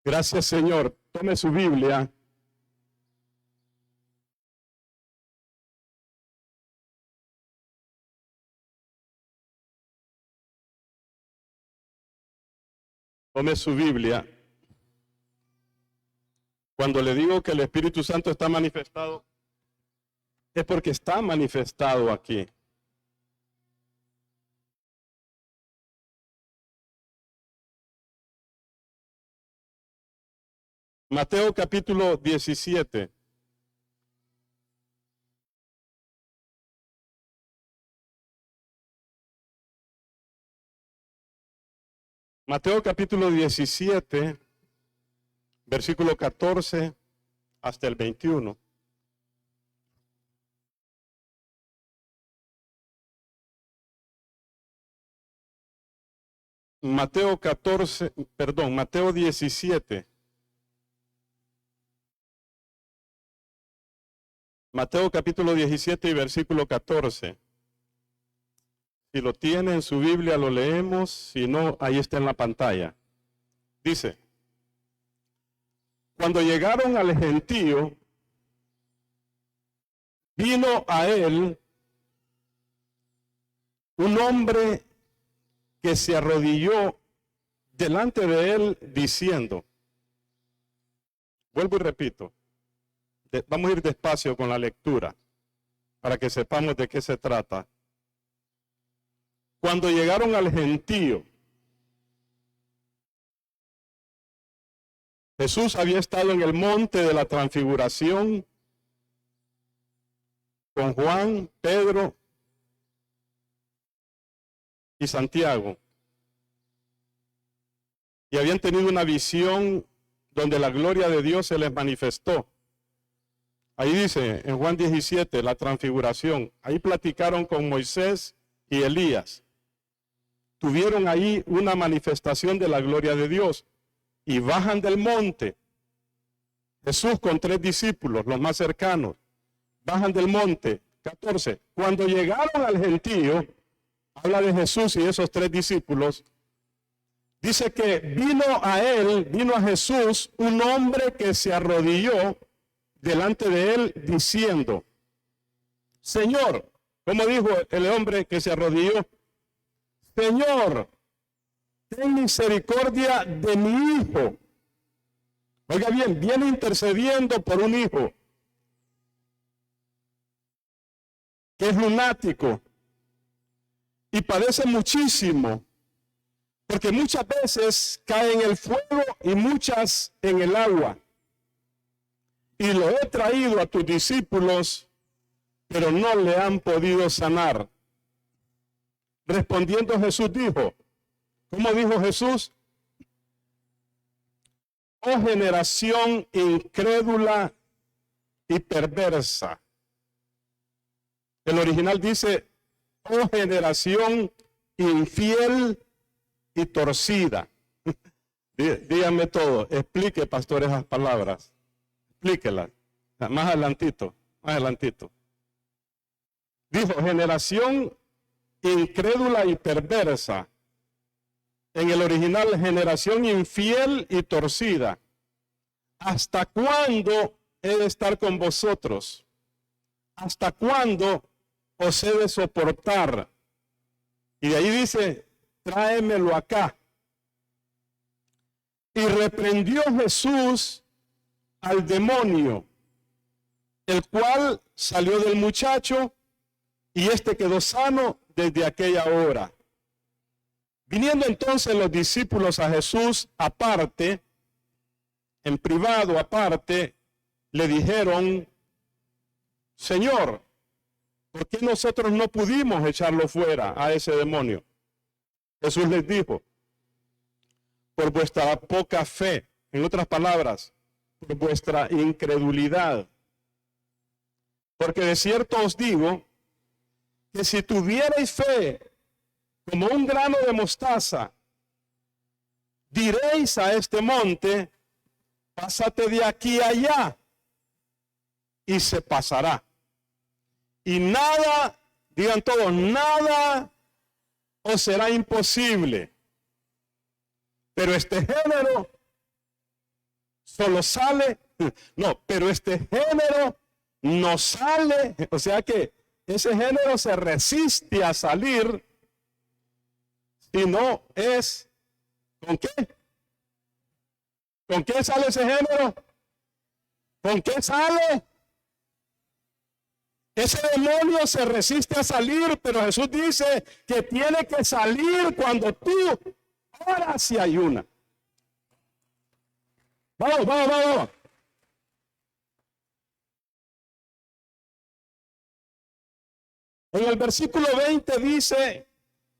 Gracias, Señor. Tome su Biblia. Tome su Biblia. Cuando le digo que el Espíritu Santo está manifestado, es porque está manifestado aquí. Mateo capítulo 17. Mateo capítulo 17, versículo 14 hasta el 21. Mateo 17. Mateo capítulo 17 y versículo 14. Si lo tiene en su Biblia lo leemos, si no, ahí está en la pantalla. Dice: cuando llegaron al gentío, vino a él un hombre que se arrodilló delante de él diciendo, vuelvo y repito, vamos a ir despacio con la lectura para que sepamos de qué se trata. Cuando llegaron al gentío, Jesús había estado en el monte de la transfiguración con Juan, Pedro y Santiago. Y habían tenido una visión donde la gloria de Dios se les manifestó. Ahí dice, en Juan 17, la transfiguración. Ahí platicaron con Moisés y Elías. Tuvieron ahí una manifestación de la gloria de Dios. Y bajan del monte. Jesús con 3 discípulos, los más cercanos. Bajan del monte. 14. Cuando llegaron al gentío, habla de Jesús y esos 3 discípulos. Dice que vino a Jesús, un hombre que se arrodilló delante de él diciendo, Señor, ¿cómo dijo el hombre que se arrodilló? Señor, ten misericordia de mi hijo. Oiga bien, viene intercediendo por un hijo que es lunático y padece muchísimo, porque muchas veces cae en el fuego y muchas en el agua. Y lo he traído a tus discípulos, pero no le han podido sanar. Respondiendo Jesús dijo, ¿cómo dijo Jesús? Oh generación incrédula y perversa. El original dice, oh generación infiel y torcida. Díganme todo, explique, pastor, esas palabras. Explíquelas. Más adelantito. Dijo, generación incrédula y perversa. En el original, generación infiel y torcida. ¿Hasta cuándo he de estar con vosotros? ¿Hasta cuándo os he de soportar? Y de ahí dice, tráemelo acá. Y reprendió Jesús al demonio, el cual salió del muchacho y éste quedó sano desde aquella hora. Viniendo entonces los discípulos a Jesús aparte, en privado aparte, le dijeron, Señor, ¿por qué nosotros no pudimos echarlo fuera a ese demonio? Jesús les dijo, por vuestra poca fe, en otras palabras, por vuestra incredulidad. Porque de cierto os digo que si tuvierais fe como un grano de mostaza, diréis a este monte, pásate de aquí a allá, y se pasará. Y nada, digan todos, nada os será imposible. Pero este género solo sale, no, pero este género no sale, o sea que ese género se resiste a salir si no es, ¿con qué? ¿Con qué sale ese género? ¿Con qué sale? Ese demonio se resiste a salir, pero Jesús dice que tiene que salir cuando tú oras y ayunas. Vamos. En el versículo 20 dice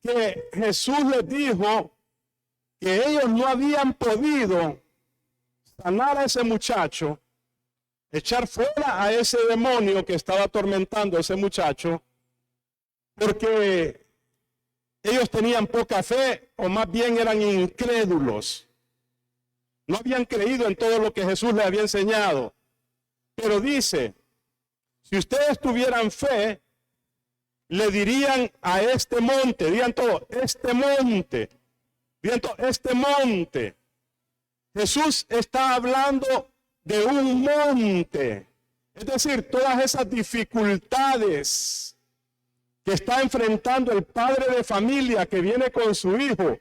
que Jesús les dijo que ellos no habían podido sanar a ese muchacho, echar fuera a ese demonio que estaba atormentando a ese muchacho, porque ellos tenían poca fe, o más bien eran incrédulos. No habían creído en todo lo que Jesús les había enseñado. Pero dice, si ustedes tuvieran fe, le dirían a este monte, digan todo, este monte, digan todo, este monte. Jesús está hablando de un monte, es decir, todas esas dificultades que está enfrentando el padre de familia que viene con su hijo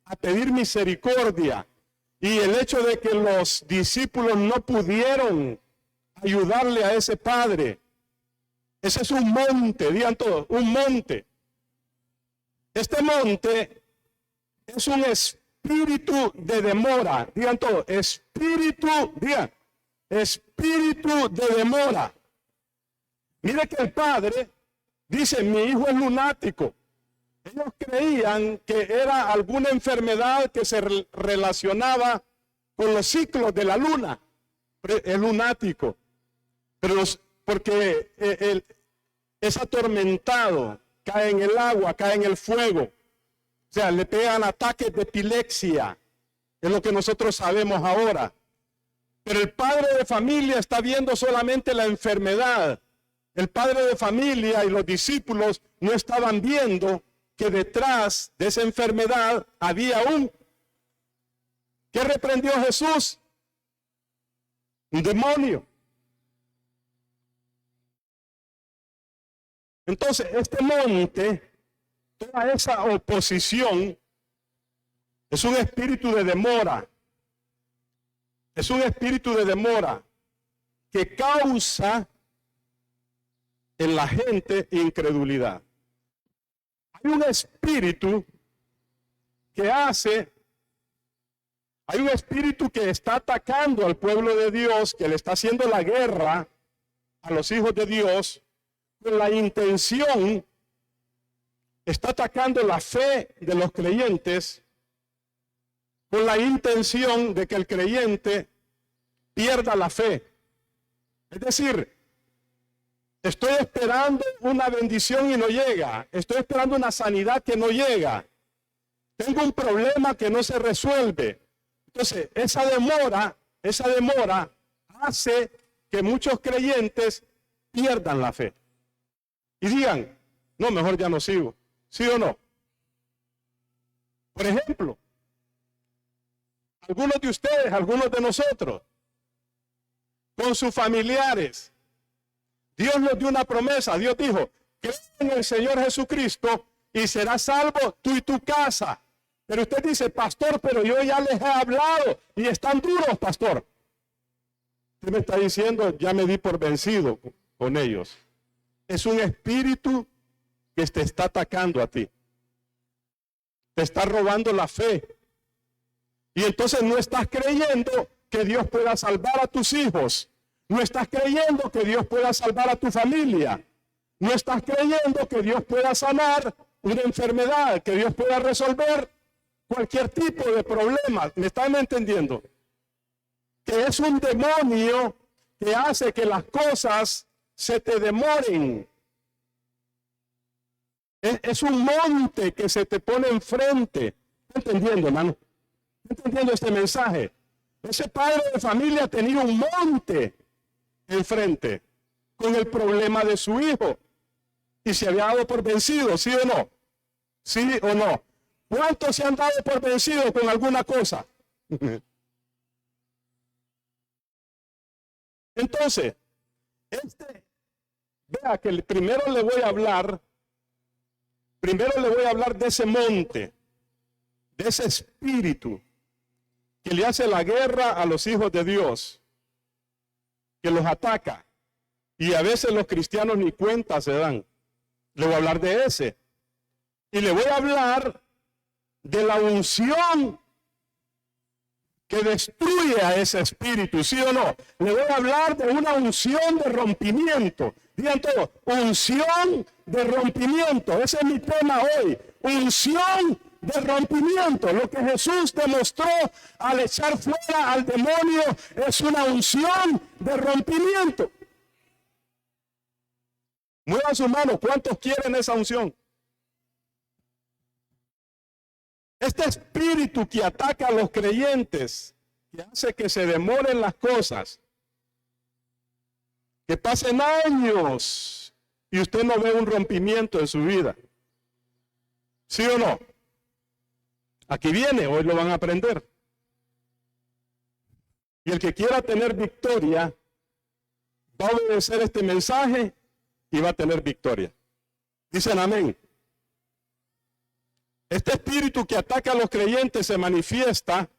a pedir misericordia, y el hecho de que los discípulos no pudieron ayudarle a ese padre. Ese es un monte, digan todos, un monte. Este monte es un espíritu de demora, digan todos, espíritu de demora. Mire que el padre dice, mi hijo es lunático. Ellos creían que era alguna enfermedad que se relacionaba con los ciclos de la luna. Es lunático. Pero porque es atormentado, cae en el agua, cae en el fuego. O sea, le pegan ataques de epilepsia. Es lo que nosotros sabemos ahora. Pero el padre de familia está viendo solamente la enfermedad. El padre de familia y los discípulos no estaban viendo que detrás de esa enfermedad había ¿qué reprendió Jesús? Un demonio. Entonces, este monte, toda esa oposición, es un espíritu de demora. Es un espíritu de demora que causa en la gente incredulidad. Hay un espíritu hay un espíritu que está atacando al pueblo de Dios, que le está haciendo la guerra a los hijos de Dios, con la intención, está atacando la fe de los creyentes, con la intención de que el creyente pierda la fe. Es decir, estoy esperando una bendición y no llega. Estoy esperando una sanidad que no llega. Tengo un problema que no se resuelve. Entonces, esa demora hace que muchos creyentes pierdan la fe. Y digan, no, mejor ya no sigo. ¿Sí o no? Por ejemplo, algunos de ustedes, algunos de nosotros, con sus familiares, Dios nos dio una promesa. Dios dijo, cree en el Señor Jesucristo y serás salvo tú y tu casa. Pero usted dice, pastor, pero yo ya les he hablado y están duros, pastor. Usted me está diciendo, ya me di por vencido con ellos. Es un espíritu que te está atacando a ti. Te está robando la fe. Y entonces no estás creyendo que Dios pueda salvar a tus hijos. No estás creyendo que Dios pueda salvar a tu familia. No estás creyendo que Dios pueda sanar una enfermedad, que Dios pueda resolver cualquier tipo de problema. ¿Me están entendiendo? Que es un demonio que hace que las cosas se te demoren. Es un monte que se te pone enfrente. ¿Está entendiendo, hermano? ¿Está entendiendo este mensaje? Ese padre de familia tenía un monte enfrente con el problema de su hijo y se había dado por vencido, ¿sí o no? ¿Sí o no? ¿Cuántos se han dado por vencido con alguna cosa? Entonces, vea que primero le voy a hablar de ese monte, de ese espíritu que le hace la guerra a los hijos de Dios, que los ataca. Y a veces los cristianos ni cuenta se dan. Le voy a hablar de ese. Y le voy a hablar de la unción que destruye a ese espíritu, ¿sí o no? Le voy a hablar de una unción de rompimiento. Digan todo, unción de rompimiento. Ese es mi tema hoy. Unción de rompimiento. Lo que Jesús demostró al echar fuera al demonio es una unción de rompimiento. Muevan sus manos. ¿Cuántos quieren esa unción? Este espíritu que ataca a los creyentes, que hace que se demoren las cosas, que pasen años y usted no ve un rompimiento en su vida. ¿Sí o no? Aquí viene, hoy lo van a aprender. Y el que quiera tener victoria, va a obedecer este mensaje y va a tener victoria. Dicen amén. Este espíritu que ataca a los creyentes se manifiesta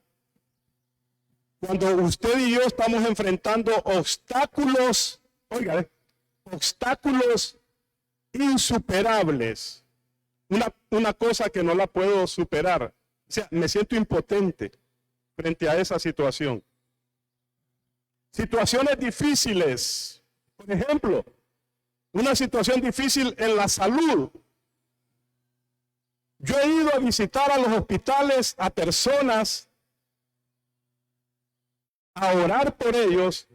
cuando usted y yo estamos enfrentando obstáculos, oiga, obstáculos insuperables. Una cosa que no la puedo superar. O sea, me siento impotente frente a esa situación. Situaciones difíciles. Por ejemplo, una situación difícil en la salud. Yo he ido a visitar a los hospitales a personas, a orar por ellos,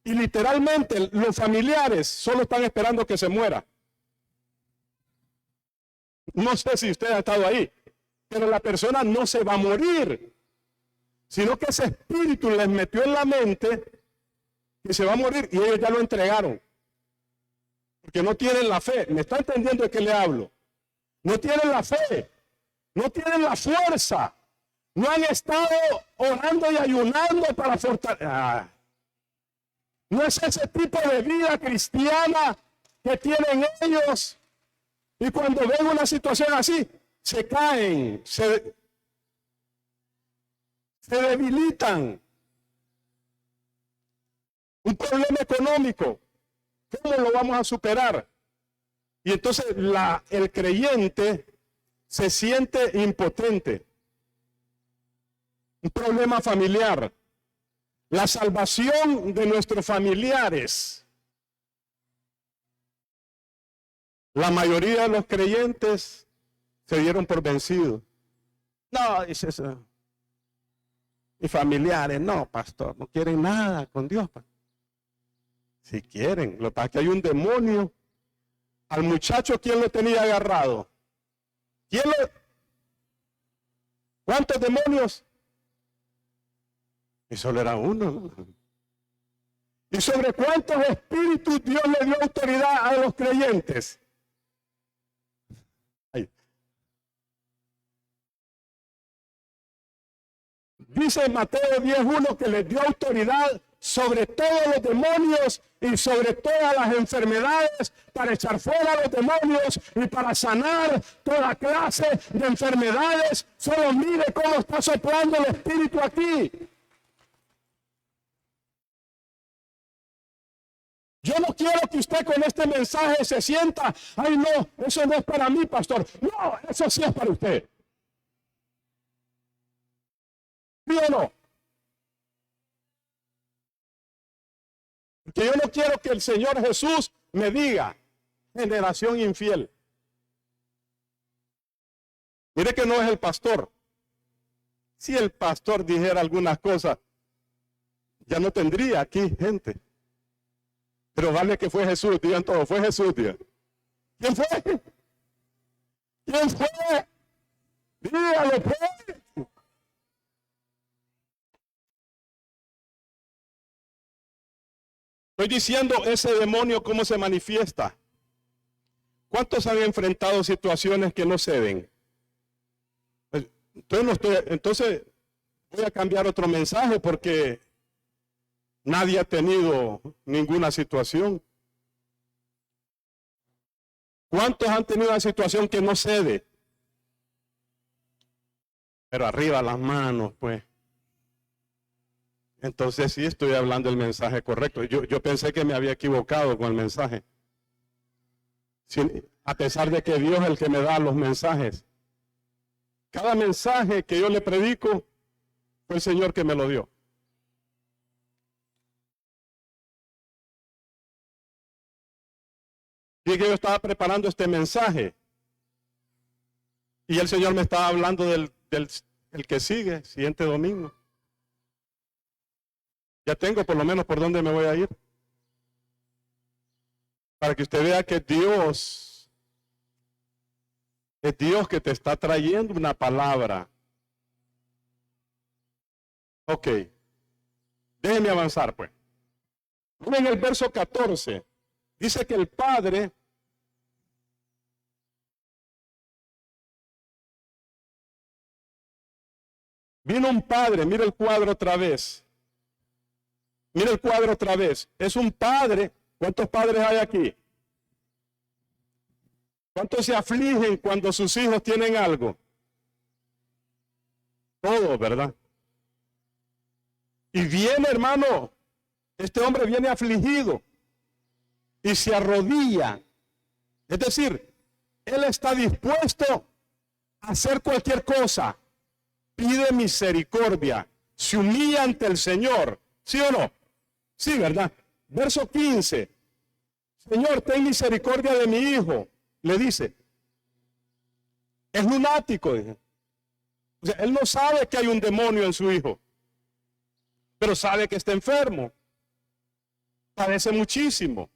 y literalmente los familiares solo están esperando que se muera. No sé si usted ha estado ahí, pero la persona no se va a morir, sino que ese espíritu les metió en la mente que se va a morir y ellos ya lo entregaron. Porque no tienen la fe. ¿Me está entendiendo de qué le hablo? No tienen la fe, no tienen la fuerza, no han estado orando y ayunando para fortalecer. No es ese tipo de vida cristiana que tienen ellos. Y cuando ven una situación así, se caen, se debilitan. Un problema económico, ¿cómo lo vamos a superar? Y entonces el creyente se siente impotente. Un problema familiar. La salvación de nuestros familiares. La mayoría de los creyentes se dieron por vencidos. No, dice eso. Y familiares, no, pastor, no quieren nada con Dios. Si quieren, lo que pasa es que hay un demonio. Al muchacho, ¿quién lo tenía agarrado? ¿Cuántos demonios? Y solo era uno. ¿Y sobre cuántos espíritus Dios le dio autoridad a los creyentes? Ahí. Dice en Mateo 10:1 que les dio autoridad sobre todos los demonios y sobre todas las enfermedades, para echar fuera a los demonios y para sanar toda clase de enfermedades. Solo mire cómo está soplando el espíritu aquí. Yo no quiero que usted con este mensaje se sienta, ay no, eso no es para mí, pastor. No, eso sí es para usted. ¿Sí o no? Porque yo no quiero que el Señor Jesús me diga, generación infiel. Mire que no es el pastor. Si el pastor dijera algunas cosas, ya no tendría aquí gente. Pero vale que fue Jesús, digan todo, fue Jesús, digan. ¿Quién fue? ¿Quién fue? Dígalo, pues. Estoy diciendo ese demonio cómo se manifiesta. ¿Cuántos han enfrentado situaciones que no ceden? Entonces voy a cambiar otro mensaje porque Nadie ha tenido ninguna situación. ¿Cuántos han tenido una situación que no cede? Pero arriba las manos, pues. Entonces sí estoy hablando el mensaje correcto. Yo pensé que me había equivocado con el mensaje. A pesar de que Dios es el que me da los mensajes. Cada mensaje que yo le predico, fue el Señor que me lo dio. Y que yo estaba preparando este mensaje. Y el Señor me estaba hablando del que sigue, siguiente domingo. Ya tengo por lo menos por dónde me voy a ir. Para que usted vea que Dios es Dios que te está trayendo una palabra. Ok. Déjenme avanzar, pues. En el verso 14, dice que el Padre vino un padre, mira el cuadro otra vez. Mira el cuadro otra vez. Es un padre. ¿Cuántos padres hay aquí? ¿Cuántos se afligen cuando sus hijos tienen algo? Todos, ¿verdad? Y viene, hermano, este hombre viene afligido y se arrodilla. Es decir, él está dispuesto a hacer cualquier cosa. Pide misericordia. Se humilla ante el Señor. ¿Sí o no? Sí, ¿verdad? Verso 15. Señor, ten misericordia de mi hijo. Le dice. Es lunático. Dije. O sea, él no sabe que hay un demonio en su hijo. Pero sabe que está enfermo. Padece muchísimo.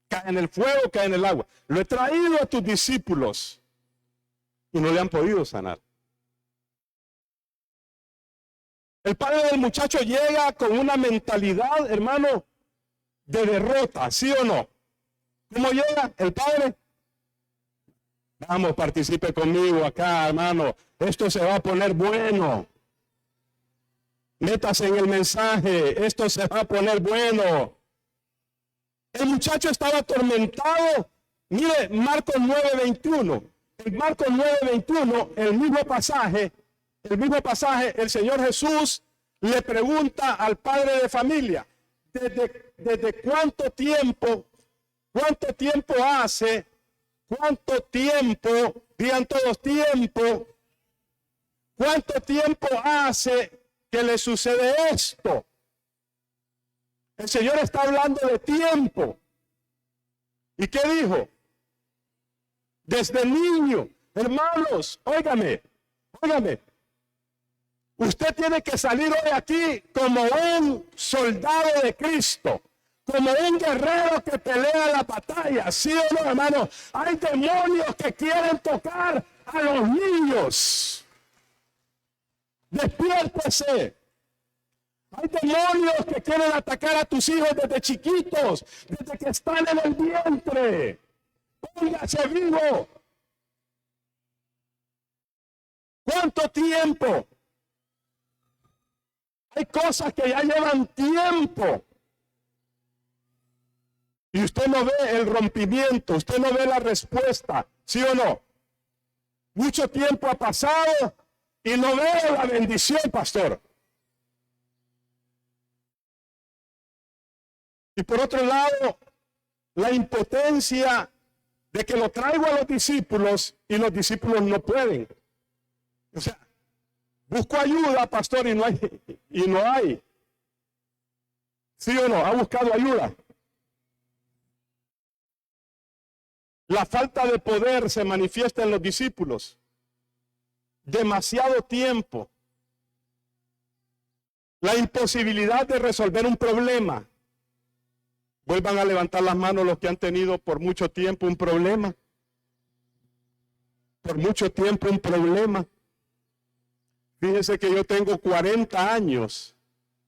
Cae en el fuego, cae en el agua. Lo he traído a tus discípulos. Y no le han podido sanar. El padre del muchacho llega con una mentalidad, hermano, de derrota, ¿sí o no? ¿Cómo llega el padre? Vamos, participe conmigo acá, hermano. Esto se va a poner bueno. Métase en el mensaje. Esto se va a poner bueno. El muchacho estaba atormentado. Mire, Marcos 9:21. En Marcos 9:21, el mismo pasaje, el Señor Jesús le pregunta al padre de familia, ¿desde cuánto tiempo hace, digan todos tiempo, cuánto tiempo hace que le sucede esto? El Señor está hablando de tiempo. ¿Y qué dijo? Desde niño. Hermanos, óigame. Usted tiene que salir hoy aquí como un soldado de Cristo, como un guerrero que pelea la batalla. ¿Sí o no, hermano? Hay demonios que quieren tocar a los niños. Despiértese. Hay demonios que quieren atacar a tus hijos desde chiquitos, desde que están en el vientre. Póngase vivo. ¿Cuánto tiempo? Hay cosas que ya llevan tiempo. Y usted no ve el rompimiento, usted no ve la respuesta, ¿sí o no? Mucho tiempo ha pasado y no veo la bendición, pastor. Y por otro lado, la impotencia de que lo traigo a los discípulos y los discípulos no pueden. O sea, busco ayuda, pastor, y no hay. ¿Sí o no? ¿Ha buscado ayuda? La falta de poder se manifiesta en los discípulos. Demasiado tiempo. La imposibilidad de resolver un problema. Vuelvan a levantar las manos los que han tenido por mucho tiempo un problema. Por mucho tiempo un problema. Fíjense que yo tengo 40 años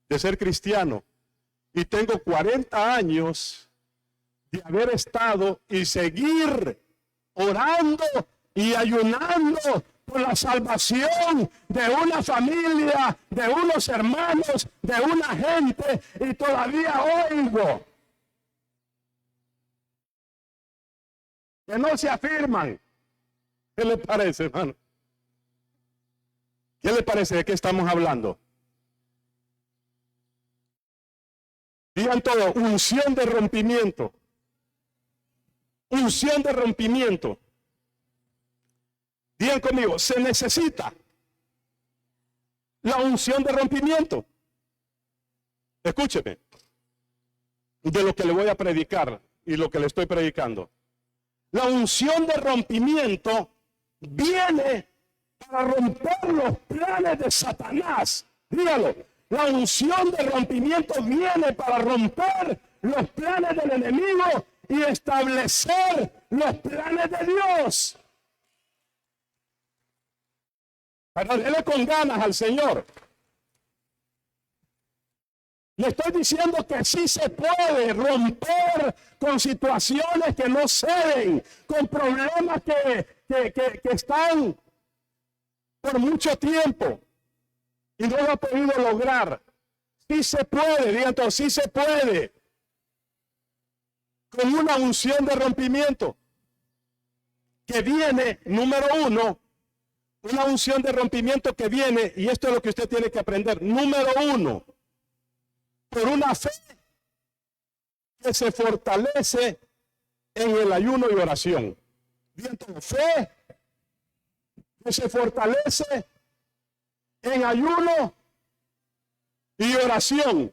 de ser cristiano y tengo 40 años de haber estado y seguir orando y ayunando por la salvación de una familia, de unos hermanos, de una gente, y todavía oigo que no se afirman. ¿Qué le parece, hermano? ¿Qué le parece? ¿De qué estamos hablando? Digan todo, unción de rompimiento. Unción de rompimiento. Digan conmigo, se necesita la unción de rompimiento. Escúcheme, de lo que le voy a predicar y lo que le estoy predicando. La unción de rompimiento viene para romper los planes de Satanás. Dígalo, la unción de rompimiento viene para romper los planes del enemigo y establecer los planes de Dios. Pero dele con ganas al Señor. Le estoy diciendo que sí se puede romper con situaciones que no ceden, con problemas que están por mucho tiempo y no lo ha podido lograr. Sí se puede, digan todos, sí se puede. Con una unción de rompimiento que viene, número uno, una unción de rompimiento que viene, y esto es lo que usted tiene que aprender, número uno, por una fe que se fortalece en el ayuno y oración. Digan todos, fe que se fortalece en ayuno y oración.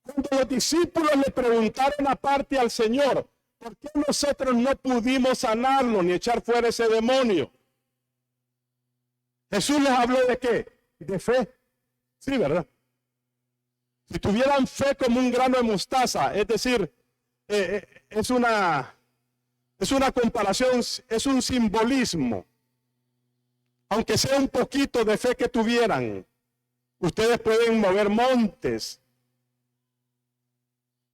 Cuando los discípulos le preguntaron aparte al Señor, ¿por qué nosotros no pudimos sanarlo ni echar fuera ese demonio? Jesús les habló de qué? De fe. Sí, ¿verdad? Si tuvieran fe como un grano de mostaza, es decir, es una comparación, es un simbolismo. Aunque sea un poquito de fe que tuvieran, ustedes pueden mover montes.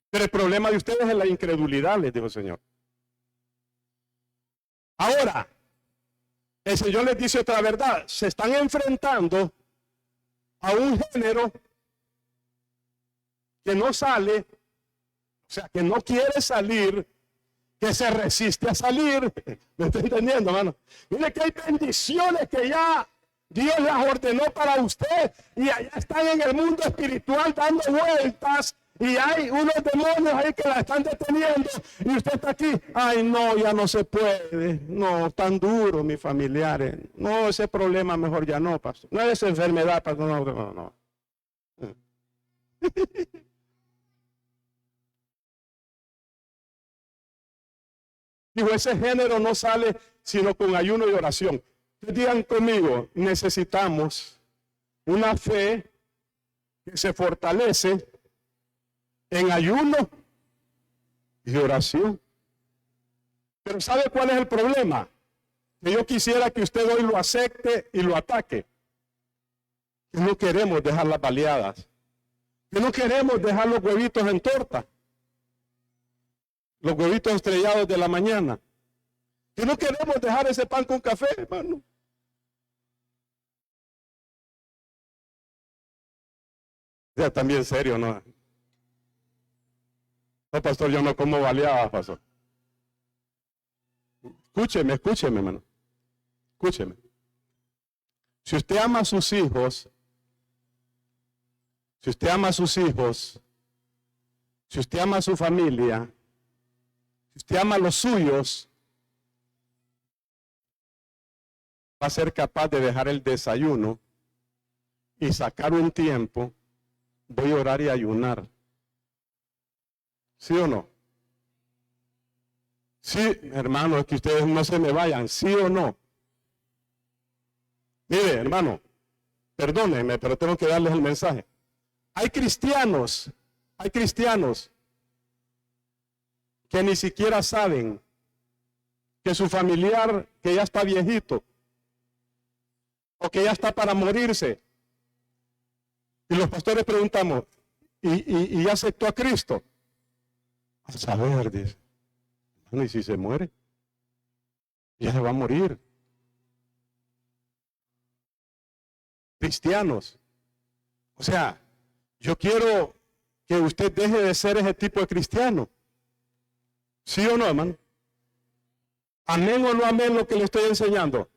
Pero el problema de ustedes es la incredulidad, les dijo el Señor. Ahora, el Señor les dice otra verdad. Se están enfrentando a un género que no sale, o sea, que no quiere salir, que se resiste a salir. ¿Me está entendiendo, hermano? Mire que hay bendiciones que ya Dios las ordenó para usted y allá están en el mundo espiritual dando vueltas. Y hay unos demonios ahí que la están deteniendo y usted está aquí, ay no, ya no se puede, no, tan duro mis familiares, no, ese problema mejor ya no, pastor, no es enfermedad, pastor, no. Digo, ese género no sale sino con ayuno y oración. Digan conmigo, necesitamos una fe que se fortalece en ayuno y oración. Pero ¿sabe cuál es el problema? Que yo quisiera que usted hoy lo acepte y lo ataque. Que no queremos dejar las baleadas. Que no queremos dejar los huevitos en torta. Los huevitos estrellados de la mañana. Que no queremos dejar ese pan con café, hermano. Ya también serio, ¿no? No, pastor, yo no como baleadas, pastor. Escúcheme, hermano. Escúcheme. Si usted ama a sus hijos, si usted ama a sus hijos, si usted ama a su familia, si usted ama a los suyos, va a ser capaz de dejar el desayuno y sacar un tiempo. Voy a orar y ayunar. ¿Sí o no? Sí, hermano, es que ustedes no se me vayan. ¿Sí o no? Mire, hermano, perdónenme, pero tengo que darles el mensaje. Hay cristianos que ni siquiera saben que su familiar que ya está viejito o que ya está para morirse. Y los pastores preguntamos, ¿y ya aceptó a Cristo? A saber, dice. ¿Y si se muere? Ya se va a morir. cristianos. O sea, yo quiero que usted deje de ser ese tipo de cristiano. ¿Sí o no, hermano? ¿Amén o no amén lo que le estoy enseñando?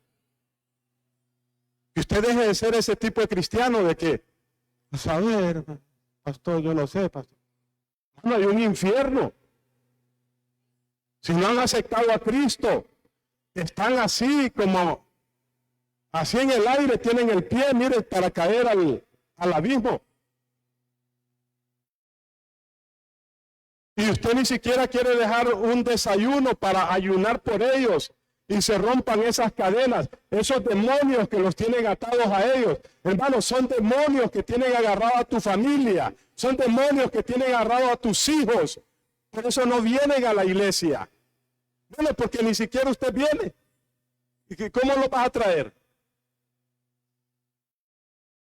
Que usted deje de ser ese tipo de cristiano de que, pues a ver, pastor, yo no sé, pastor. No hay un infierno. Si no han aceptado a Cristo, están así como, así en el aire, tienen el pie, mire, para caer al abismo. Y usted ni siquiera quiere dejar un desayuno para ayunar por ellos y se rompan esas cadenas, esos demonios que los tienen atados a ellos. Hermanos, son demonios que tienen agarrado a tu familia, son demonios que tienen agarrado a tus hijos. Por eso no vienen a la iglesia. Bueno, porque ni siquiera usted viene. ¿Y cómo lo vas a traer?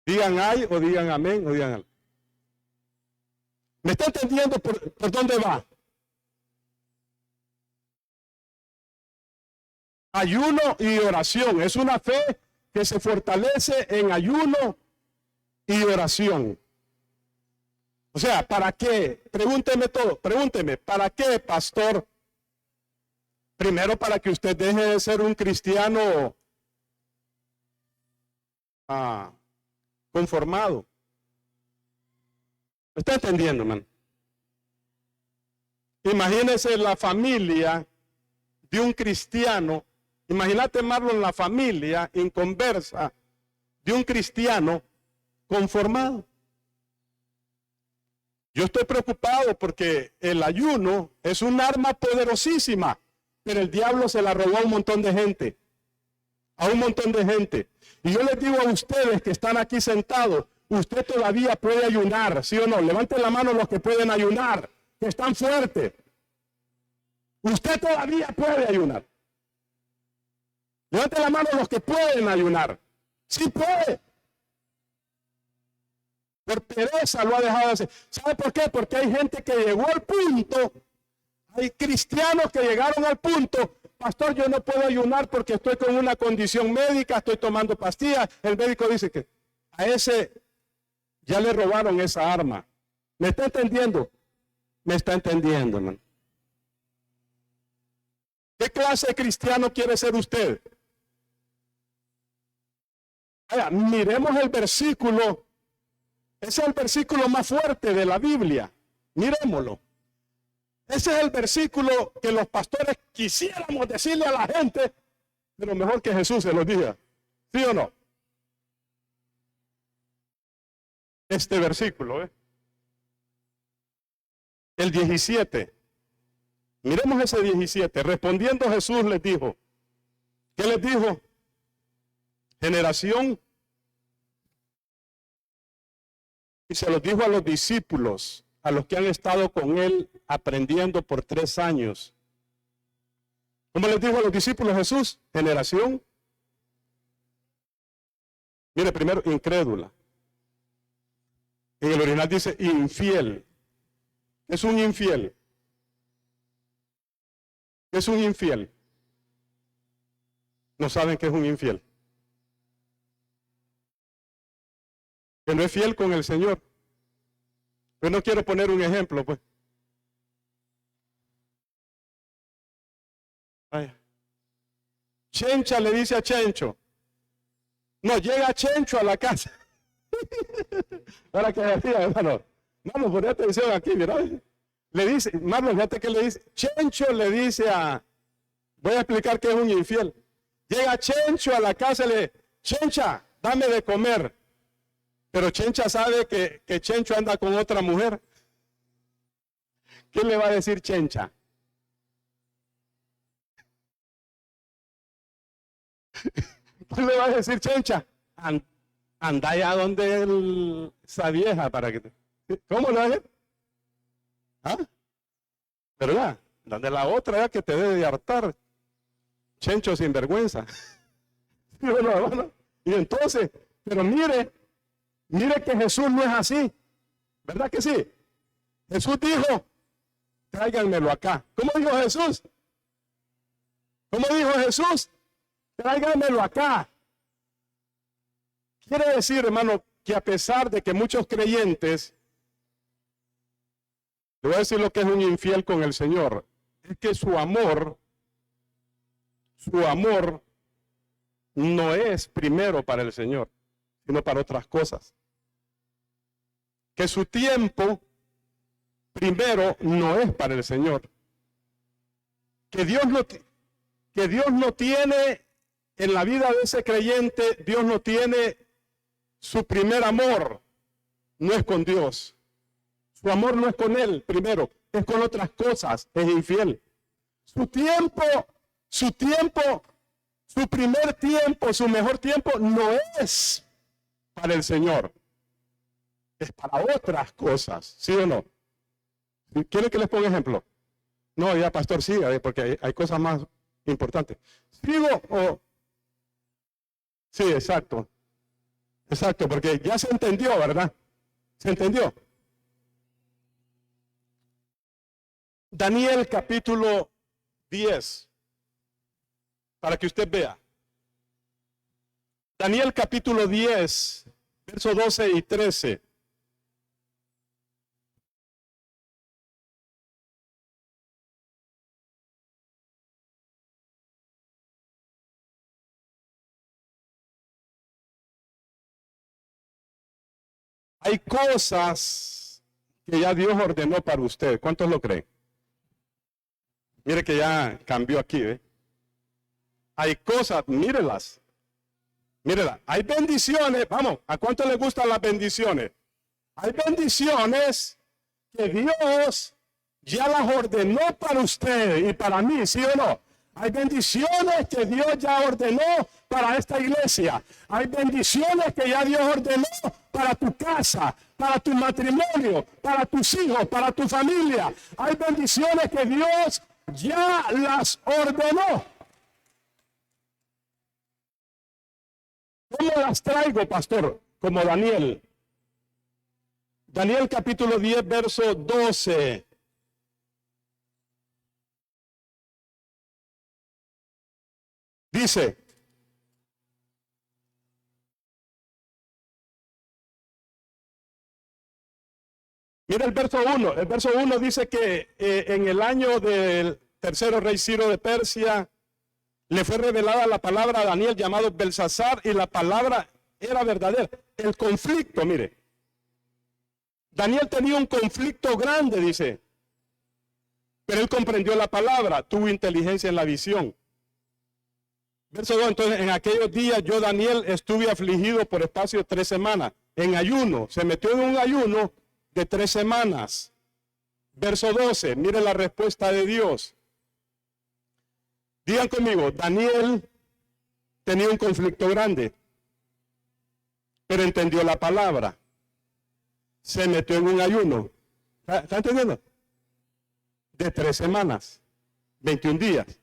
Digan ay o digan amén o digan algo. ¿Me está entendiendo por dónde va? Ayuno y oración. Es una fe que se fortalece en ayuno y oración. O sea, ¿para qué? Pregúnteme todo. Pregúnteme, ¿para qué, pastor? Primero, para que usted deje de ser un cristiano conformado. ¿Me está entendiendo, hermano? Imagínese la familia de un cristiano. Imagínate, Marlon, la familia inconversa de un cristiano conformado. Yo estoy preocupado porque el ayuno es un arma poderosísima, pero el diablo se la robó a un montón de gente. A un montón de gente. Y yo les digo a ustedes que están aquí sentados, usted todavía puede ayunar, ¿sí o no? Levanten la mano los que pueden ayunar, que están fuertes. Usted todavía puede ayunar. Levanten la mano los que pueden ayunar. Sí puede. Por pereza lo ha dejado de hacer. ¿Sabe por qué? Porque hay gente que llegó al punto, hay cristianos que llegaron al punto, pastor, yo no puedo ayunar porque estoy con una condición médica, estoy tomando pastillas. El médico dice que a ese ya le robaron esa arma. ¿Me está entendiendo? Me está entendiendo, hermano. ¿Qué clase de cristiano quiere ser usted? Vaya, miremos el versículo. Ese es el versículo más fuerte de la Biblia. Miremoslo. Ese es el versículo que los pastores quisiéramos decirle a la gente, pero mejor que Jesús se los diga. ¿Sí o no? Este versículo, el 17. Miremos ese 17. Respondiendo Jesús les dijo. ¿Qué les dijo? Generación. Y se los dijo a los discípulos, a los que han estado con él aprendiendo por 3 años. ¿Cómo les dijo a los discípulos Jesús? Generación. Mire, primero, incrédula. En el original dice infiel. Es un infiel. ¿Qué es un infiel? No saben qué es un infiel. Que no es fiel con el Señor. Yo no quiero poner un ejemplo, pues. Vaya. Chencha le dice a Chencho. No, llega Chencho a la casa. Ahora que decía, hermano. Vamos, poner atención aquí, mira. Le dice, Marlon, fíjate que le dice. Chencho le dice a. Voy a explicar qué es un infiel. Llega Chencho a la casa y le dice, Chencha, dame de comer. Pero Chencha sabe que Chencho anda con otra mujer. ¿Qué le va a decir Chencha? ¿Qué le va a decir Chencha? Anda allá donde esa vieja para que... ¿Cómo lo hace? ¿Ah? ¿Verdad? Donde la otra ya que te debe de hartar. Chencho sin vergüenza. Y entonces, pero mire que Jesús no es así. ¿Verdad que sí? Jesús dijo, tráiganmelo acá. ¿Cómo dijo Jesús? ¿Cómo dijo Jesús? Tráiganmelo acá. Quiere decir, hermano, que a pesar de que muchos creyentes, le voy a decir lo que es un infiel con el Señor, es que su amor no es primero para el Señor, sino para otras cosas. Que su tiempo primero no es para el Señor. Que Dios no tiene en la vida de ese creyente, Dios no tiene su primer amor, no es con Dios. Su amor no es con Él primero, es con otras cosas, es infiel. Su primer tiempo, su mejor tiempo no es para el Señor, es para otras cosas, ¿sí o no? ¿Quiere que les ponga ejemplo? No, ya pastor, sí, porque hay cosas más importantes. ¿Sigo o...? Sí, exacto, porque ya se entendió, ¿verdad? ¿Se entendió? Daniel capítulo 10, para que usted vea. Daniel capítulo 10, versos 12 y 13. Hay cosas que ya Dios ordenó para usted. ¿Cuántos lo creen? Mire que ya cambió aquí, ¿eh? Hay cosas, mírelas. Hay bendiciones. Vamos, ¿a cuánto le gustan las bendiciones? Hay bendiciones que Dios ya las ordenó para usted y para mí, ¿sí o no? Hay bendiciones que Dios ya ordenó para esta iglesia. Hay bendiciones que ya Dios ordenó para tu casa, para tu matrimonio, para tus hijos, para tu familia. Hay bendiciones que Dios ya las ordenó. ¿Cómo las traigo, pastor? Como Daniel. Daniel capítulo 10, verso 12. Dice, mira el verso 1. El verso 1 dice que en el año del tercero rey Ciro de Persia, le fue revelada la palabra a Daniel llamado Belsasar, y la palabra era verdadera. El conflicto, mire. Daniel tenía un conflicto grande, dice. Pero él comprendió la palabra, tuvo inteligencia en la visión. Verso 2, entonces en aquellos días yo, Daniel, estuve afligido por espacio de 3 semanas, en ayuno. Se metió en un ayuno de 3 semanas. Verso 12, mire la respuesta de Dios. Digan conmigo, Daniel tenía un conflicto grande, pero entendió la palabra. Se metió en un ayuno. ¿Está entendiendo? De 3 semanas, 21 días.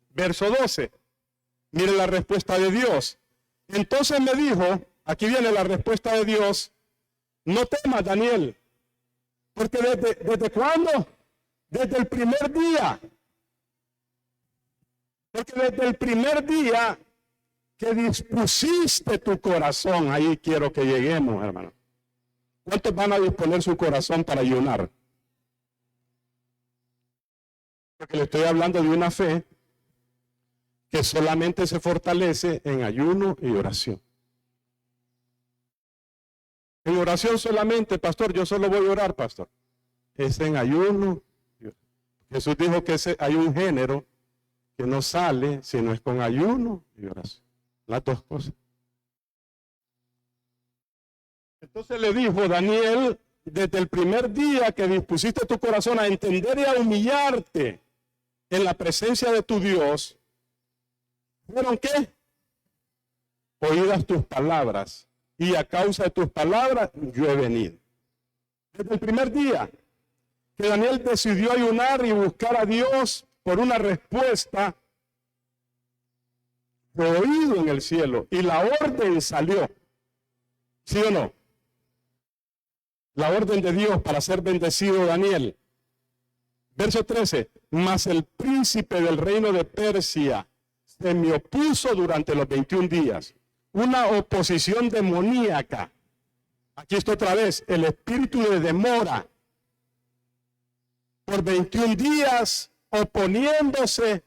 Verso 12, mire la respuesta de Dios. Entonces me dijo, aquí viene la respuesta de Dios, no temas, Daniel, porque ¿desde cuándo? Desde el primer día. Porque desde el primer día que dispusiste tu corazón, ahí quiero que lleguemos, hermano. ¿Cuántos van a disponer su corazón para ayunar? Porque le estoy hablando de una fe que solamente se fortalece en ayuno y oración. En oración solamente, pastor, yo solo voy a orar, pastor. Es en ayuno. Jesús dijo que hay un género que no sale si no es con ayuno y oración. Las dos cosas. Entonces le dijo, Daniel, desde el primer día que dispusiste tu corazón a entender y a humillarte en la presencia de tu Dios, ¿fueron qué? Oídas tus palabras, y a causa de tus palabras yo he venido. Desde el primer día que Daniel decidió ayunar y buscar a Dios por una respuesta, fue oído en el cielo y la orden salió. ¿Sí o no? La orden de Dios para ser bendecido Daniel. Verso 13, mas el príncipe del reino de Persia se me opuso durante los 21 días. una oposición demoníaca. Aquí está otra vez, el espíritu de demora. Por 21 días oponiéndose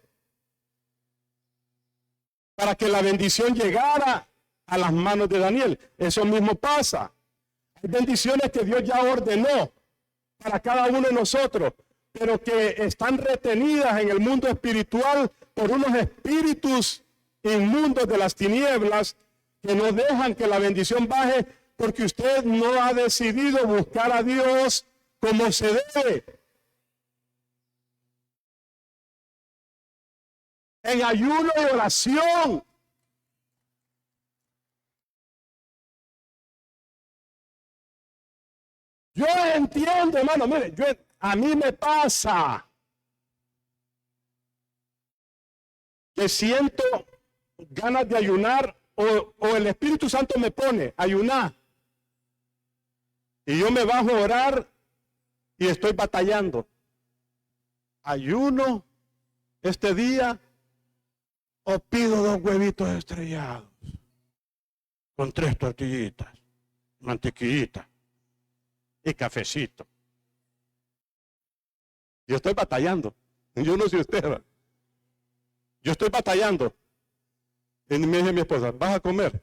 para que la bendición llegara a las manos de Daniel. Eso mismo pasa. Hay bendiciones que Dios ya ordenó para cada uno de nosotros, pero que están retenidas en el mundo espiritual por unos espíritus inmundos de las tinieblas que no dejan que la bendición baje porque usted no ha decidido buscar a Dios como se debe. En ayuno y oración. Yo entiendo, hermano, mire, a mí me pasa que siento ganas de ayunar o el Espíritu Santo me pone a ayunar. Y yo me bajo a orar y estoy batallando. Ayuno este día o pido 2 huevitos estrellados con 3 tortillitas, mantequillita y cafecito. Yo estoy batallando. Yo no sé usted, ¿verdad? Yo estoy batallando. Y me dice mi esposa, ¿vas a comer?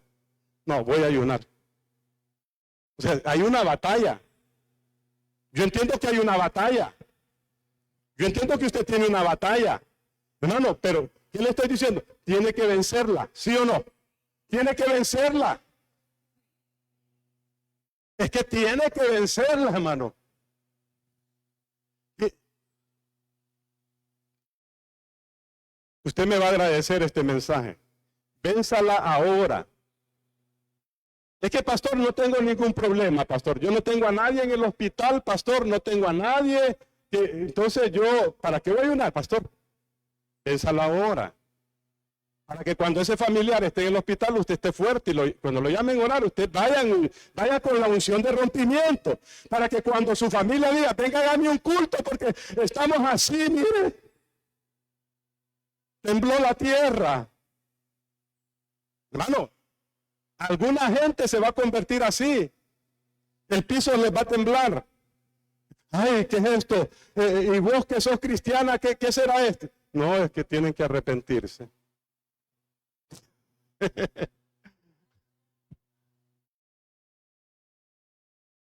No, voy a ayunar. O sea, hay una batalla. Yo entiendo que hay una batalla. Yo entiendo que usted tiene una batalla. Hermano, pero ¿qué le estoy diciendo? Tiene que vencerla, ¿sí o no? Tiene que vencerla. Es que tiene que vencerla, hermano. Usted me va a agradecer este mensaje. Vénsala ahora. Es que, pastor, no tengo ningún problema, pastor. Yo no tengo a nadie en el hospital, pastor. No tengo a nadie. Entonces yo, ¿para qué voy a ayunar, pastor? Vénsala ahora. Para que cuando ese familiar esté en el hospital, usted esté fuerte. Y cuando lo llamen a orar, usted vaya con la unción de rompimiento. Para que cuando su familia diga, venga, hágame un culto, porque estamos así, mire. Tembló la tierra. Hermano, alguna gente se va a convertir así. El piso les va a temblar. Ay, ¿qué es esto? Y vos que sos cristiana, ¿qué será esto? No, es que tienen que arrepentirse.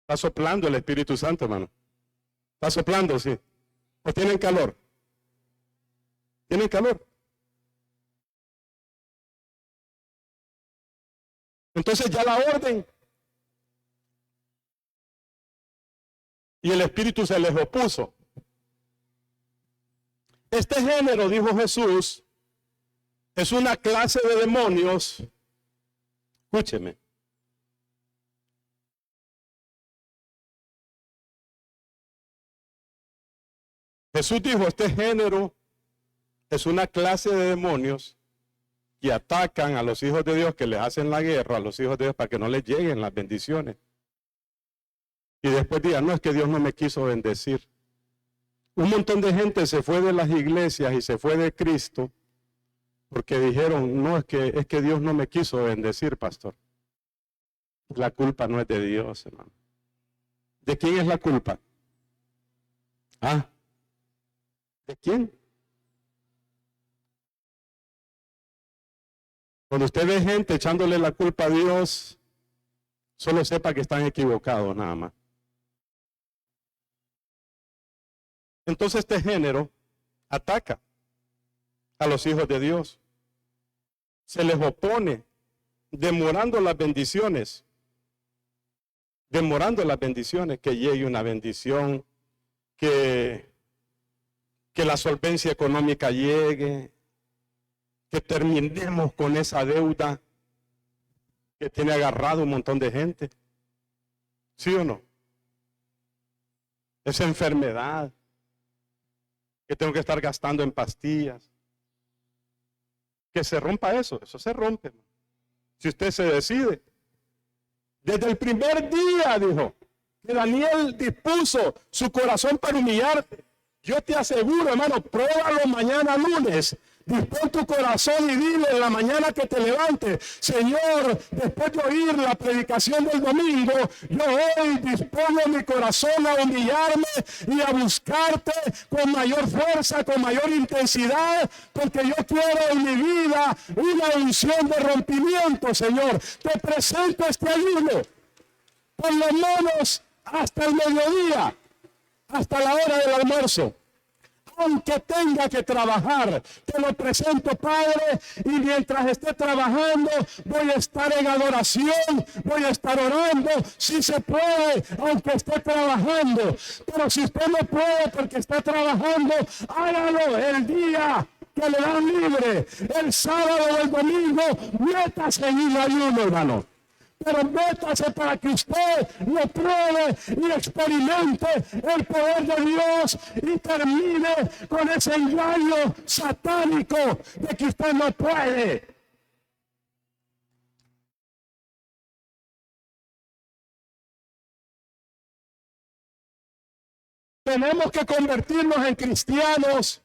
Está soplando el Espíritu Santo, hermano. Está soplando, sí. ¿O tienen calor? ¿Tienen calor? Entonces ya la orden. Y el Espíritu se les opuso. Este género, dijo Jesús, es una clase de demonios. Escúcheme. Jesús dijo, este género es una clase de demonios que atacan a los hijos de Dios, que les hacen la guerra a los hijos de Dios para que no les lleguen las bendiciones. Y después digan, no, es que Dios no me quiso bendecir. Un montón de gente se fue de las iglesias y se fue de Cristo porque dijeron, no, es que Dios no me quiso bendecir, pastor. La culpa no es de Dios, hermano. ¿De quién es la culpa? ¿Ah? ¿De quién? Cuando usted ve gente echándole la culpa a Dios, solo sepa que están equivocados nada más. Entonces este género ataca a los hijos de Dios. Se les opone, demorando las bendiciones. Demorando las bendiciones, que llegue una bendición, que la solvencia económica llegue, que terminemos con esa deuda que tiene agarrado un montón de gente. ¿Sí o no? Esa enfermedad que tengo que estar gastando en pastillas. Que se rompa eso se rompe. Si usted se decide. Desde el primer día, dijo, que Daniel dispuso su corazón para humillarte. Yo te aseguro, hermano, pruébalo mañana lunes. Dispón tu corazón y dile en la mañana que te levantes: Señor, después de oír la predicación del domingo, yo hoy dispongo mi corazón a humillarme y a buscarte con mayor fuerza, con mayor intensidad, porque yo quiero en mi vida una unción de rompimiento, Señor. Te presento este ayuno, por lo menos hasta el mediodía, hasta la hora del almuerzo. Aunque tenga que trabajar, te lo presento, Padre, y mientras esté trabajando, voy a estar en adoración, voy a estar orando, si se puede, aunque esté trabajando. Pero si usted no puede porque está trabajando, hágalo el día que le dan libre, el sábado o el domingo, métase en un ayuno, hermano. Pero métase para que usted lo pruebe y experimente el poder de Dios y termine con ese engaño satánico de que usted no puede. Tenemos que convertirnos en cristianos.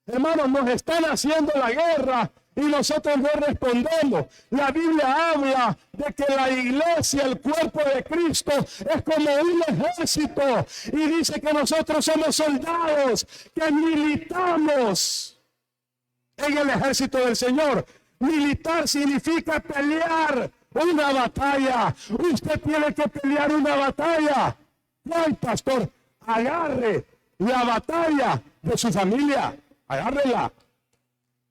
Hermanos, nos están haciendo la guerra y nosotros no respondemos. La Biblia habla de que la iglesia, el cuerpo de Cristo, es como un ejército. Y dice que nosotros somos soldados que militamos en el ejército del Señor. Militar significa pelear una batalla. Usted tiene que pelear una batalla. Ay, pastor, agarre la batalla de su familia. Agárrela.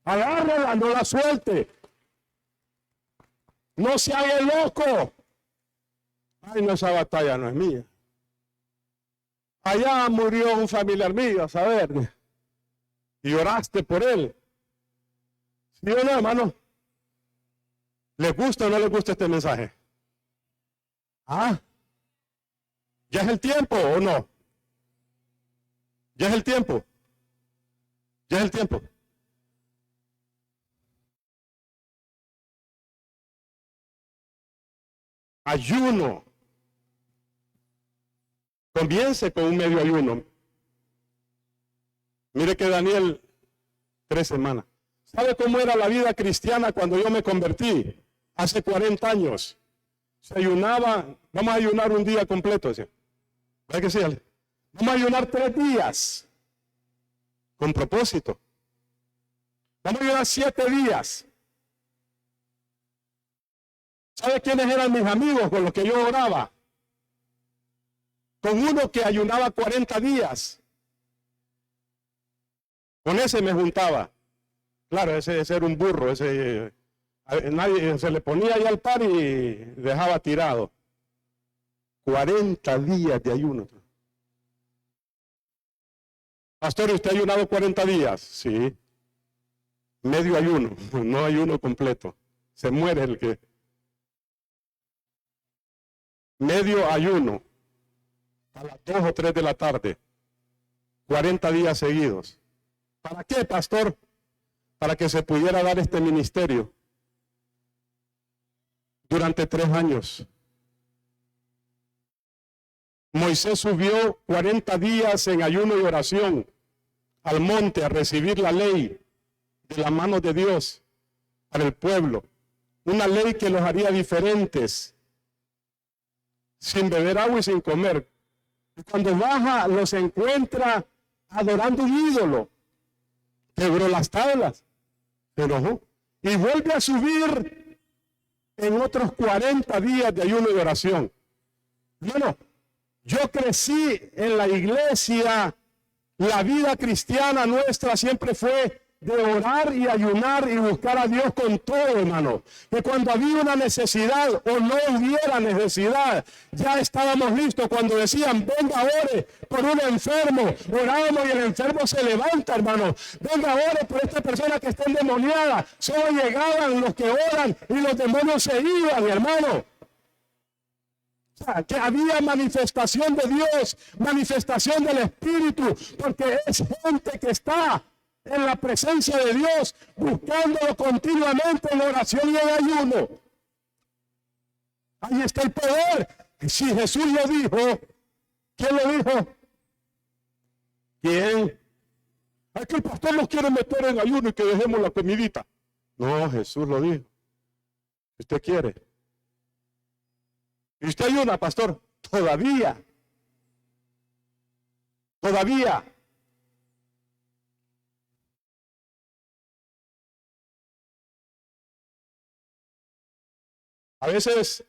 Agárrela, no la suelte. No se haga loco. Ay, no, esa batalla no es mía. Allá murió un familiar mío, a saber. Y oraste por él. ¿Sí o no, hermano? ¿Les gusta o no les gusta este mensaje? ¿Ah? ¿Ya es el tiempo o no? ¿Ya es el tiempo? ¿Ya es el tiempo? Ayuno. Comience con un medio ayuno. Mire que Daniel, 3 semanas. ¿Sabe cómo era la vida cristiana cuando yo me convertí? Hace 40 años. Se ayunaba, vamos a ayunar un día completo. ¿Sí? ¿Verdad que sí? Vamos a ayunar 3 días. Con propósito. Vamos a ayunar 7 días. ¿Sabe quiénes eran mis amigos con los que yo oraba? Con uno que ayunaba 40 días. Con ese me juntaba. Claro, ese era un burro. Nadie se le ponía ahí al par y dejaba tirado. 40 días de ayuno. Pastor, ¿usted ha ayunado 40 días? Sí. Medio ayuno, no ayuno completo. Se muere el que... Medio ayuno, a las 2 o 3 de la tarde, 40 días seguidos. ¿Para qué, pastor? Para que se pudiera dar este ministerio durante 3 años. Moisés subió 40 días en ayuno y oración al monte a recibir la ley de la mano de Dios para el pueblo. Una ley que los haría diferentes, sin beber agua y sin comer. Y cuando baja, los encuentra adorando un ídolo. Quebró las tablas, se enojó y vuelve a subir en otros 40 días de ayuno y oración. Bueno, yo crecí en la iglesia, la vida cristiana nuestra siempre fue de orar y ayunar y buscar a Dios con todo, hermano. Que cuando había una necesidad o no hubiera necesidad, ya estábamos listos. Cuando decían, venga, ore por un enfermo, orábamos y el enfermo se levanta, hermano. Venga, ore por esta persona que está endemoniada. Solo llegaban los que oran y los demonios se iban, hermano. O sea, que había manifestación de Dios, manifestación del Espíritu, porque es gente que está en la presencia de Dios, buscándolo continuamente en oración y en ayuno. Ahí está el poder. Si Jesús lo dijo, ¿quién lo dijo? ¿Quién? Es que el pastor nos quiere meter en ayuno y que dejemos la comidita. No, Jesús lo dijo. Si usted quiere. ¿Y usted ayuna, pastor? Todavía. Todavía. A veces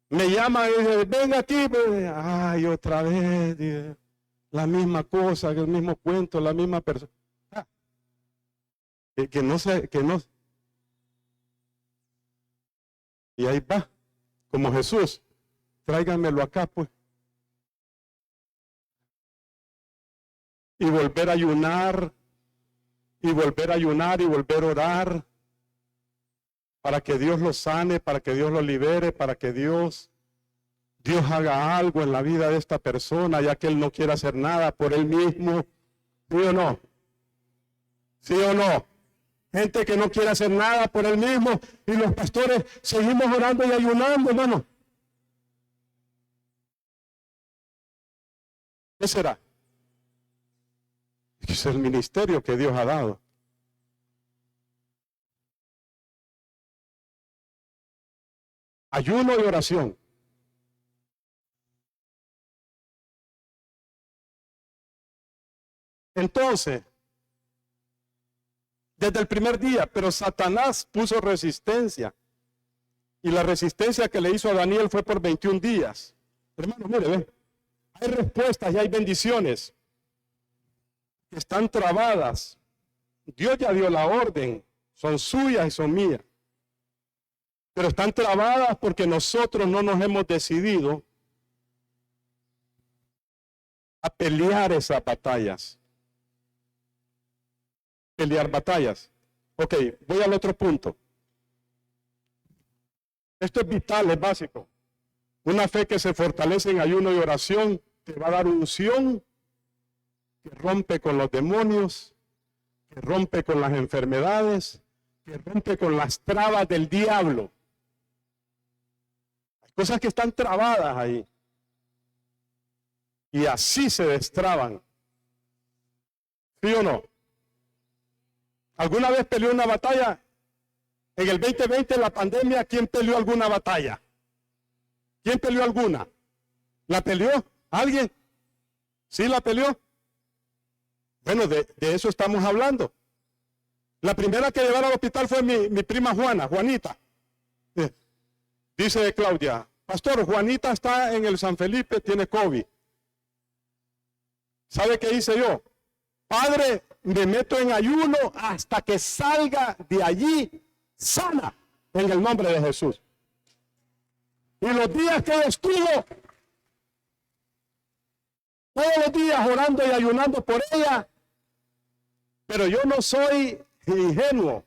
me llama y dice, ven aquí. Ay, otra vez. Dice, la misma cosa, el mismo cuento, la misma persona. Que no sé, que no. Y ahí va, como Jesús, tráiganmelo acá, pues. Y volver a ayunar, y volver a ayunar, y volver a orar, para que Dios lo sane, para que Dios lo libere, para que Dios haga algo en la vida de esta persona, ya que Él no quiere hacer nada por Él mismo. ¿Sí o no? ¿Sí o no? Gente que no quiere hacer nada por Él mismo, y los pastores seguimos orando y ayunando, hermano. ¿Qué será? Es el ministerio que Dios ha dado. Ayuno y oración. Entonces, desde el primer día, pero Satanás puso resistencia. Y la resistencia que le hizo a Daniel fue por 21 días. Hermano, mire, ve. Hay respuestas y hay bendiciones que están trabadas. Dios ya dio la orden. Son suyas y son mías. Pero están trabadas porque nosotros no nos hemos decidido a pelear esas batallas. Pelear batallas. Ok, voy al otro punto. Esto es vital, es básico. Una fe que se fortalece en ayuno y oración te va a dar unción que rompe con los demonios, que rompe con las enfermedades, que rompe con las trabas del diablo. Hay cosas que están trabadas ahí. Y así se destraban. ¿Sí o no? ¿Alguna vez peleó una batalla? En el 2020, la pandemia, ¿quién peleó alguna batalla? ¿Quién peleó alguna? ¿La peleó? ¿Alguien? ¿Sí la peleó? Bueno, de eso estamos hablando. La primera que llevaron al hospital fue mi prima Juanita. Dice Claudia, pastor, Juanita está en el San Felipe, tiene COVID. ¿Sabe qué hice yo? Padre, me meto en ayuno hasta que salga de allí sana, en el nombre de Jesús. Y los días que estuvo, todos los días orando y ayunando por ella, pero yo no soy ingenuo.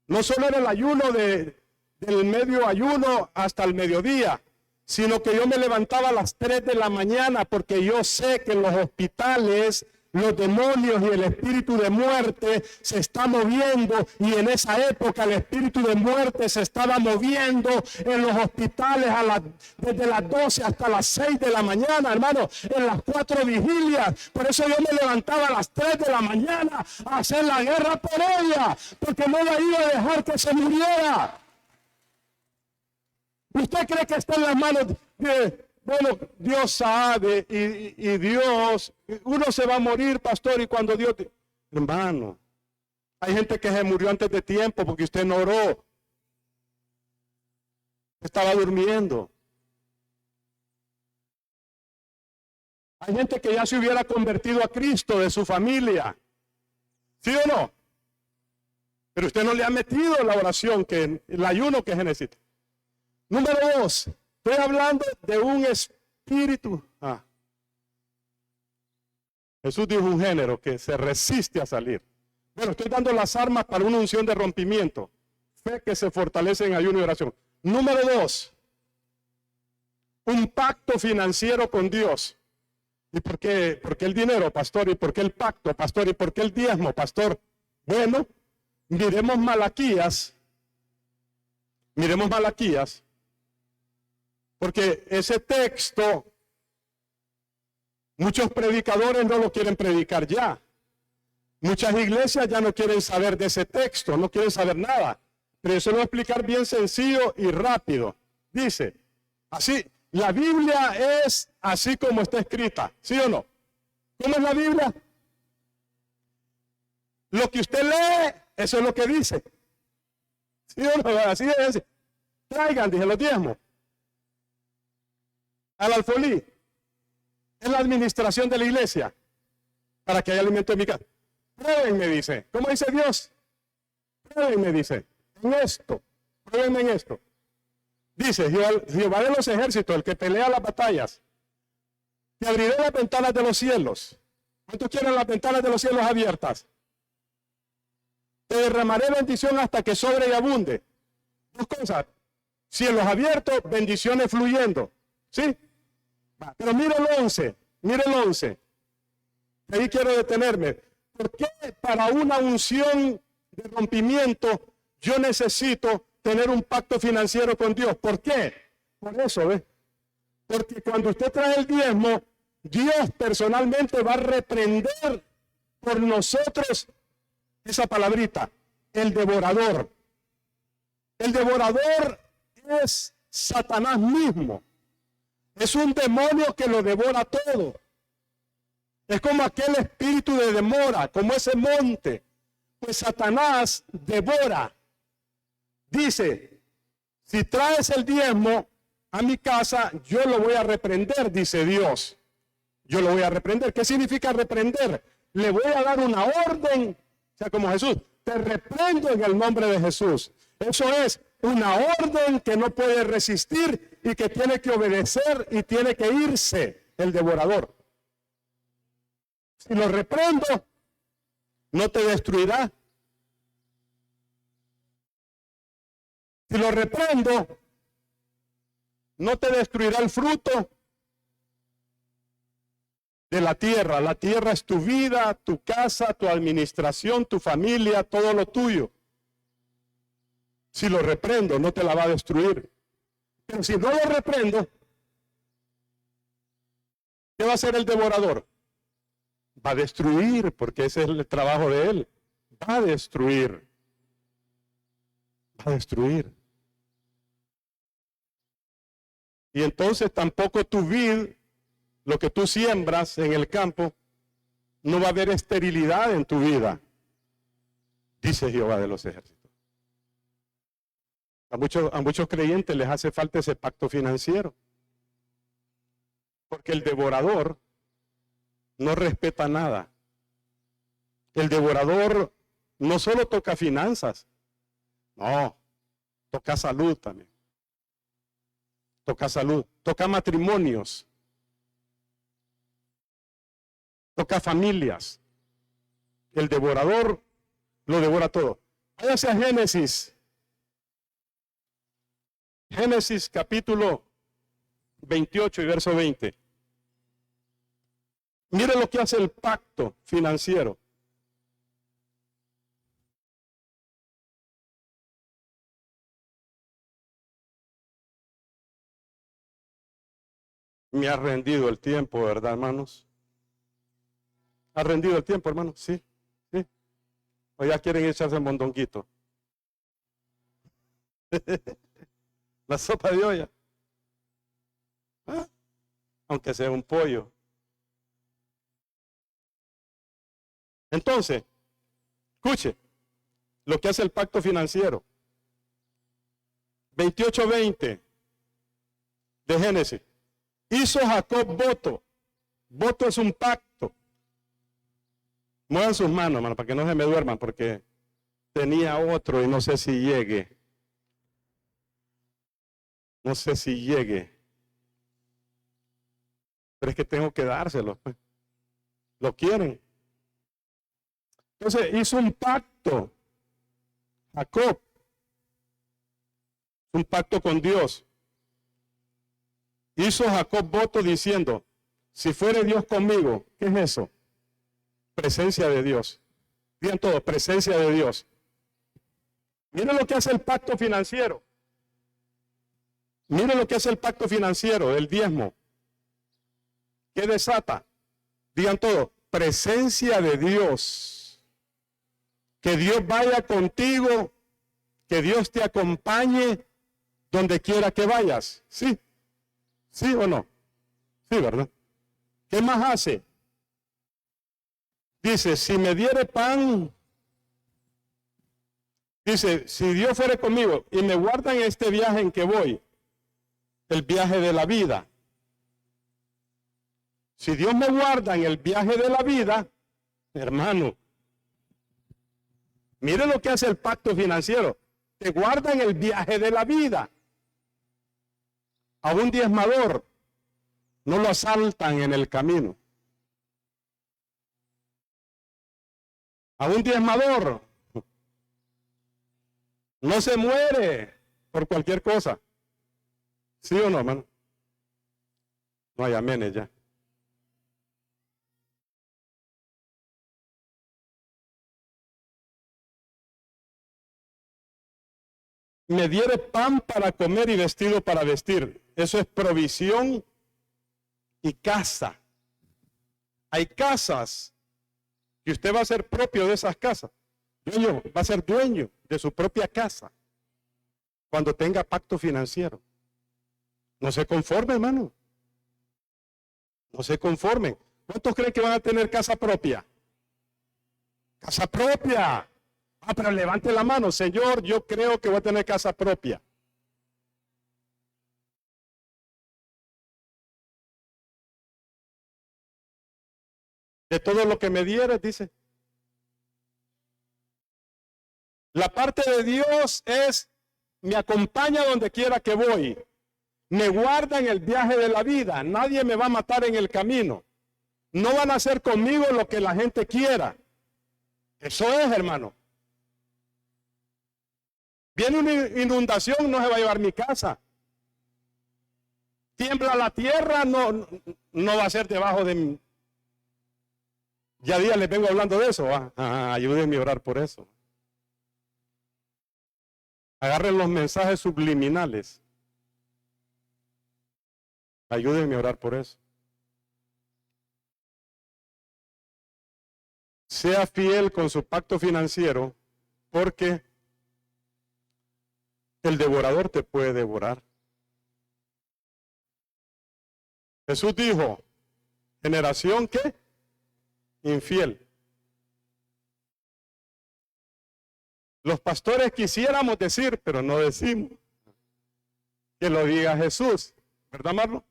No solo era el ayuno del medio ayuno hasta el mediodía, sino que yo me levantaba a las 3 de la mañana porque yo sé que en los hospitales los demonios y el espíritu de muerte se está moviendo, y en esa época el espíritu de muerte se estaba moviendo en los hospitales desde las 12 hasta las 6 de la mañana, hermano, en las 4 vigilias. Por eso yo me levantaba a las 3 de la mañana a hacer la guerra por ella, porque no la iba a dejar que se muriera. ¿Usted cree que está en las manos de... Bueno, Dios sabe, y Dios, uno se va a morir, pastor, y cuando Dios... Hermano, hay gente que se murió antes de tiempo porque usted no oró. Estaba durmiendo. Hay gente que ya se hubiera convertido a Cristo de su familia. ¿Sí o no? Pero usted no le ha metido la oración, el ayuno que se necesita. Número 2. Estoy hablando de un espíritu. Jesús dijo un género que se resiste a salir. Bueno, estoy dando las armas para una unción de rompimiento. Fe que se fortalece en ayuno y oración. Número 2. Un pacto financiero con Dios. ¿Y por qué el dinero, pastor? ¿Y por qué el pacto, pastor? ¿Y por qué el diezmo, pastor? Bueno, miremos Malaquías. Miremos Malaquías. Porque ese texto, muchos predicadores no lo quieren predicar ya. Muchas iglesias ya no quieren saber de ese texto, no quieren saber nada. Pero yo se lo voy a explicar bien sencillo y rápido. Dice, así, la Biblia es así como está escrita, ¿sí o no? ¿Cómo es la Biblia? Lo que usted lee, eso es lo que dice. ¿Sí o no? Así debe decir. Traigan, dije, los diezmos al alfolí. Es la administración de la iglesia para que haya alimento en mi casa. Pruébenme, dice. ¿Cómo dice Dios? Pruébenme, dice. En esto. Pruébenme en esto. Dice Jehová de los ejércitos, el que pelea las batallas. Te abriré las ventanas de los cielos. ¿Cuántos quieren las ventanas de los cielos abiertas? Te derramaré bendición hasta que sobre y abunde. Dos cosas. Cielos abiertos, bendiciones fluyendo. ¿Sí? Pero mire el 11. Mire el 11. Ahí quiero detenerme. ¿Por qué para una unción de rompimiento yo necesito tener un pacto financiero con Dios? ¿Por qué? Por eso, ¿ves? Porque cuando usted trae el diezmo, Dios personalmente va a reprender por nosotros esa palabrita, el devorador. El devorador es Satanás mismo. Es un demonio que lo devora todo. Es como aquel espíritu de demora, como ese monte. Pues Satanás devora. Dice, si traes el diezmo a mi casa, yo lo voy a reprender, dice Dios. Yo lo voy a reprender. ¿Qué significa reprender? Le voy a dar una orden. O sea, como Jesús, te reprendo en el nombre de Jesús. Eso es una orden que no puede resistir y que tiene que obedecer y tiene que irse el devorador. Si lo reprendo, no te destruirá. Si lo reprendo, no te destruirá el fruto de la tierra. La tierra es tu vida, tu casa, tu administración, tu familia, todo lo tuyo. Si lo reprendo, no te la va a destruir. Pero si no lo reprendo, ¿qué va a hacer el devorador? Va a destruir, porque ese es el trabajo de él. Va a destruir. Va a destruir. Y entonces tampoco tu vid, lo que tú siembras en el campo, no va a haber esterilidad en tu vida, dice Jehová de los ejércitos. A muchos creyentes les hace falta ese pacto financiero. Porque el devorador no respeta nada. El devorador no solo toca finanzas, no, toca salud también. Toca salud, toca matrimonios, toca familias. El devorador lo devora todo. Váyase a Génesis. Génesis capítulo 28 y verso 20. Mire lo que hace el pacto financiero. Me ha rendido el tiempo, ¿verdad, hermanos? ¿Ha rendido el tiempo, hermanos? Sí, sí. O ya quieren echarse el mondonguito. La sopa de olla. ¿Ah? Aunque sea un pollo. Entonces, escuche lo que hace el pacto financiero. 28:20 de Génesis. Hizo Jacob voto. Voto es un pacto. Muevan sus manos, hermano, para que no se me duerman, porque tenía otro y no sé si llegue. No sé si llegue. Pero es que tengo que dárselo. Pues. Lo quieren. Entonces hizo un pacto. Jacob. Un pacto con Dios. Hizo Jacob voto diciendo, si fuere Dios conmigo, ¿qué es eso? Presencia de Dios. Digan todo, presencia de Dios. Miren lo que hace el pacto financiero. Miren lo que hace el pacto financiero, el diezmo. ¿Qué desata? Digan todo, presencia de Dios. Que Dios vaya contigo, que Dios te acompañe donde quiera que vayas. ¿Sí? ¿Sí o no? Sí, ¿verdad? ¿Qué más hace? Dice, si me diere pan, dice, si Dios fuere conmigo y me guarda en este viaje en que voy, el viaje de la vida. Si Dios me guarda en el viaje de la vida, hermano, mire lo que hace el pacto financiero. Te guarda en el viaje de la vida. A un diezmador no lo asaltan en el camino. A un diezmador no se muere por cualquier cosa. ¿Sí o no, hermano? No hay amenes ya. Me diere pan para comer y vestido para vestir. Eso es provisión y casa. Hay casas y usted va a ser propio de esas casas. Dueño, va a ser dueño de su propia casa cuando tenga pacto financiero. No se conforme, hermano. No se conformen. ¿Cuántos creen que van a tener casa propia? Casa propia. Ah, pero levante la mano, Señor, yo creo que voy a tener casa propia. De todo lo que me dieres, dice. La parte de Dios es, me acompaña donde quiera que voy. Me guarda en el viaje de la vida. Nadie me va a matar en el camino. No van a hacer conmigo lo que la gente quiera. Eso es, hermano. Viene una inundación, no se va a llevar mi casa. Tiembla la tierra, no va a ser debajo de mí. Ya días les vengo hablando de eso. Ayúdenme a orar por eso. Agarren los mensajes subliminales. Ayúdenme a orar por eso. Sea fiel con su pacto financiero, porque el devorador te puede devorar. Jesús dijo, generación ¿qué? Infiel. Los pastores quisiéramos decir, pero no decimos. Que lo diga Jesús, ¿verdad, Marlon?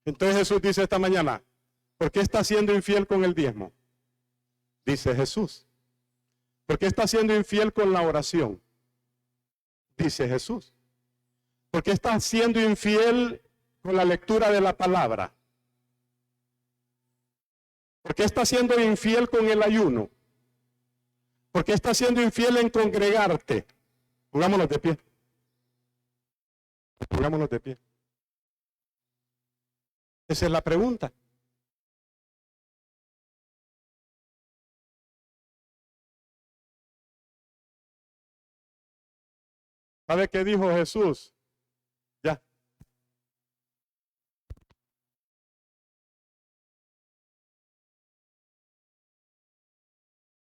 Entonces Jesús dice esta mañana, ¿por qué está siendo infiel con el diezmo? Dice Jesús. ¿Por qué está siendo infiel con la oración? Dice Jesús. ¿Por qué está siendo infiel con la lectura de la palabra? ¿Por qué está siendo infiel con el ayuno? ¿Por qué está siendo infiel en congregarte? Pongámonos de pie. Pongámonos de pie. Esa es la pregunta. ¿Sabe qué dijo Jesús?